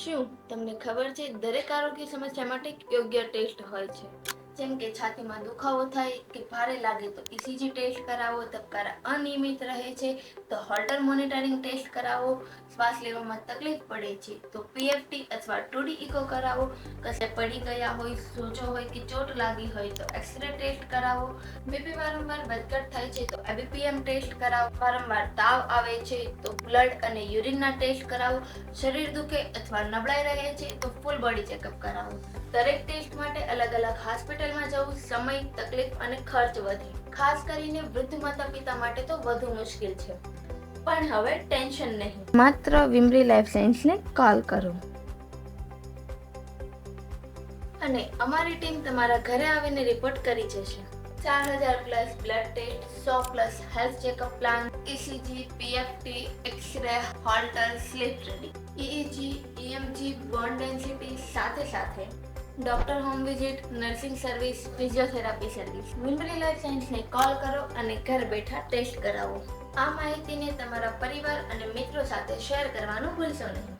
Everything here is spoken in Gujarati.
શું તમને ખબર છે દરેક આરોગ્ય સમસ્યા માટે યોગ્ય ટેસ્ટ હોય છે? જેમ કે છાતીમાં દુખાવો થાય કે ભારે લાગે તો ECG ટેસ્ટ કરાવો, ધબકારા અનિયમિત રહે છે તો હોલ્ટર મોનિટરિંગ ટેસ્ટ કરાવો, શ્વાસ લેવામાં તકલીફ પડે છે તો PFT અથવા 2D ઇકો કરાવો, કશે પડી ગયા હોય, સોજો હોય કે ચોટ લાગી હોય તો એક્સરે ટેસ્ટ કરાવો, બીપી વારંવાર વધઘટ થાય છે તો ABPM ટેસ્ટ કરાવો, વારંવાર તાવ આવે છે તો બ્લડ અને યુરિનના ટેસ્ટ કરાવો, શરીર દુખે અથવા નબળાઈ રહે છે તો ફૂલ બોડી ચેકઅપ કરાવો. દરેક ટેસ્ટ માટે અલગ અલગ હોસ્પિટલમાં જવું સમય, તકલીફ અને ખર્ચ વધે. ખાસ કરીને વૃદ્ધ માતા પિતા માટે તો વધુ મુશ્કેલ છે. પણ હવે ટેન્શન નહીં, માત્ર વિમરી લાઈફ સાયન્સને કોલ કરો અને અમારી ટીમ તમારા ઘરે આવીને રિપોર્ટ કરી જશે. 4000 plus blood test, 100 plus health checkup plan, ECG, PFT, x-ray, Holter, sleep study, EEG, EMG, bone density સાથે doctor home visit, nursing service, physiotherapy service. Vimari life સાયન્સને કોલ કરો અને ઘર બેઠા ટેસ્ટ કરાવો. આ માહિતીને તમારા પરિવાર અને મિત્રો સાથે શેર કરવાનું ભૂલશો નહીં.